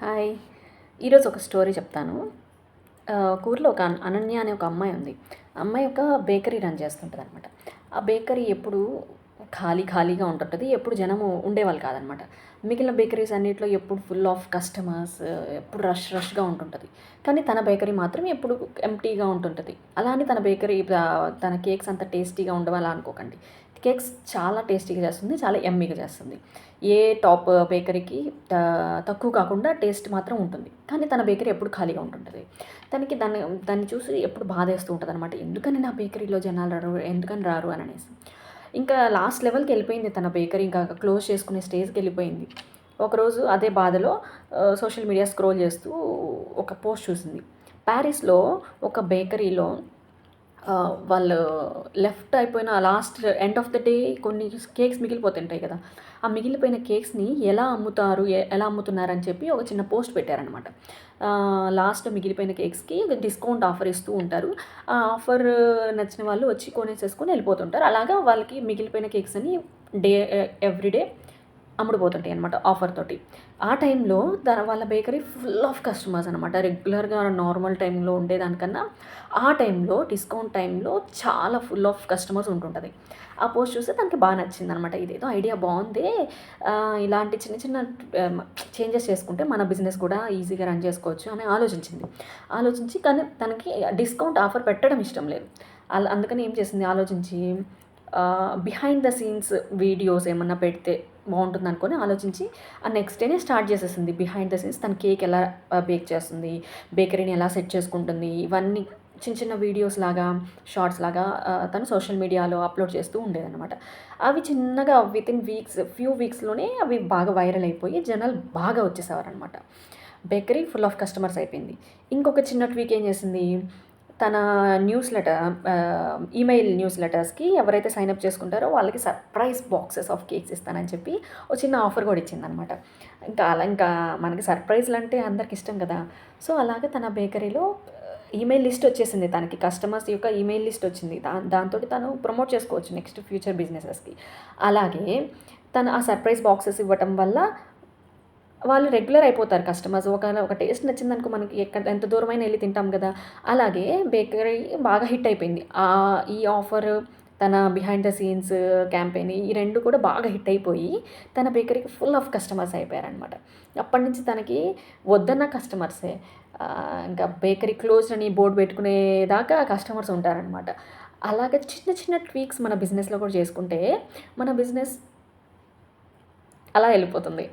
Hi. ఈరోజు ఒక story చెప్తాను. ఒక ఊర్లో ఒక అనన్య అనే ఒక అమ్మాయి ఉంది. అమ్మాయి ఒక బేకరీ రన్ చేస్తుంటదనమాట. ఆ బేకరీ ఎప్పుడూ ఖాళీగా ఉంటుంటది. ఎప్పుడు జనము ఉండేవాళ్ళు కాదనమాట. మిగిలిన బేకరీస్ అన్నిట్లో ఎప్పుడు ఫుల్ ఆఫ్ కస్టమర్స్, ఎప్పుడు రష్‌గా ఉంటుంటది. కానీ తన బేకరీ మాత్రం ఎప్పుడు ఎంప్టీగా ఉంటుంటది. అలా అని తన బేకరీ తన కేక్స్ అంత టేస్టీగా ఉండవు అలా అనుకోకండి. కేక్స్ చాలా టేస్టీగా చేస్తుంది. చాలా యమ్మీగా చేస్తుంది. ఏ టాప్ బేకరీకి తక్కువ కాకుండా టేస్ట్ మాత్రం ఉంటుంది. కానీ తన బేకరీ ఎప్పుడు ఖాళీగా ఉంటుంటది. తనకి దాన్ని చూసి ఎప్పుడు బాధేస్తూ ఉంటదనమాట. ఎందుకని నా బేకరీలో జనాలు రారు? ఎందుకని రారు అని అనేసి. ఇంకా లాస్ట్ లెవెల్‌కెళ్ళిపోయింది తన బేకరీ. ఇంకా క్లోజ్ చేసుకునే స్టేజ్‌కెళ్ళిపోయింది. ఒకరోజు అదే బాధలో సోషల్ మీడియా స్క్రోల్ చేస్తూ ఒక పోస్ట్ చూసింది. పారిస్‌లో ఒక బేకరీలో వాళ్ళు లెఫ్ట్ అయిపోయిన last end of the day కొన్ని కేక్స్ మిగిలిపోతుంటాయి కదా! ఆ మిగిలిపోయిన కేక్స్‌ని ఎలా అమ్ముతారు? ఎలా అమ్ముతున్నారని చెప్పి ఒక చిన్న పోస్ట్ పెట్టారనమాట. లాస్ట్‌లో మిగిలిపోయిన కేక్స్‌కి డిస్కౌంట్ ఆఫర్ ఇస్తూ ఉంటారు. ఆ ఆఫర్ నచ్చిన వాళ్ళు వచ్చి కొనేసేసుకొని వెళ్ళిపోతుంటారు. అలాగా వాళ్ళకి మిగిలిపోయిన కేక్స్ అని డే ఎవ్రీడే అమ్ముడుపోతుంటాయి అనమాట ఆఫర్ తోటి. ఆ టైంలో వాళ్ళ బేకరీ ఫుల్ ఆఫ్ కస్టమర్స్ అనమాట. రెగ్యులర్‌గా నార్మల్ టైంలో ఉండేదానికన్నా ఆ టైంలో డిస్కౌంట్ టైంలో చాలా ఫుల్ ఆఫ్ కస్టమర్స్ ఉంటుంటది. ఆ పోస్ట్ చూస్తే తనకి నచ్చిందనమాట. ఇదేదో ఐడియా బావుందే. ఇలాంటి చిన్న చిన్న చేంజెస్ చేసుకుంటే మన బిజినెస్ కూడా ఈజీగా రన్ చేసుకోవచ్చు అని ఆలోచించింది. ఆలోచించి కానీ తనకి డిస్కౌంట్ ఆఫర్ పెట్టడం ఇష్టం లేదు. అందుకని ఏం చేసింది ఆలోచించి బిహైండ్ ద సీన్స్ వీడియోస్ ఏమన్నా పెడితే బావుంటుందనుకోని ఆలోచించి ఆ నెక్స్ట్ డేనే స్టార్ట్ చేసేసింది. బిహైండ్ ద సీన్స్ తను కేక్ ఎలా బేక్ చేస్తుంది, బేకరీని ఎలా సెట్ చేసుకుంటుంది, ఇవన్నీ చిన్న చిన్న వీడియోస్ లాగా, షార్ట్స్ లాగా తను సోషల్ మీడియాలో అప్‌లోడ్ చేస్తూ ఉండేదనమాట. అవి చిన్నగా వితిన్ ఫ్యూ వీక్స్‌లోనే అవి బాగా వైరల్ అయిపోయి జనాలు బాగా వచ్చేసేవారనమాట. బేకరీ ఫుల్ ఆఫ్ కస్టమర్స్ అయిపోయింది. ఇంకొక చిన్న ట్వీక్ ఏం చేసింది, తన ఈమెయిల్ న్యూస్ లెటర్స్‌కి ఎవరైతే సైన్ అప్ చేసుకుంటారో వాళ్ళకి సర్ప్రైజ్ బాక్సెస్ ఆఫ్ కేక్స్ ఇస్తానని చెప్పి ఒక చిన్న ఆఫర్ కూడా ఇచ్చిందనమాట. ఇంకా మనకి సర్ప్రైజ్‌లంటే అందరికి ఇష్టం కదా! సో, అలాగా తన బేకరీలో ఈమెయిల్ లిస్ట్ వచ్చేసింది తనకి. కస్టమర్స్ యొక్క ఈమెయిల్ లిస్ట్ వచ్చింది. దాంతోటి తను ప్రమోట్ చేసుకోవచ్చు నెక్స్ట్ ఫ్యూచర్ బిజినెసెస్‌కి. అలాగే తను ఆ సర్ప్రైజ్ బాక్సెస్ ఇవ్వటం వల్ల వాళ్ళు రెగ్యులర్ అయిపోతారు కస్టమర్స్. ఒక టేస్ట్ నచ్చిందనుకో మనకి ఎంత దూరమైనా ఎళ్లి తింటాం గదా! అలాగే బేకరీ బాగా హిట్ అయిపోయింది. ఈ ఆఫర్, తన బిహైండ్ ద సీన్స్ క్యాంపెయిన్ ఈ 2 కూడా బాగా హిట్ అయిపోయి, తన బేకరీకి ఫుల్ ఆఫ్ కస్టమర్స్ అయిపోయారనమాట. అప్పటినుంచి తనకి వద్దన్న కస్టమర్సే. ఇంకా బేకరీ క్లోజ్డ్ అని బోర్డ్ పెట్టుకునేదాకా కస్టమర్స్ ఉంటారనమాట. అలాగే చిన్న చిన్న ట్వీక్స్ మన బిజినెస్‌లో కూడా చేసుకుంటే, మన బిజినెస్ అలా ఎళ్ళిపోతుంది.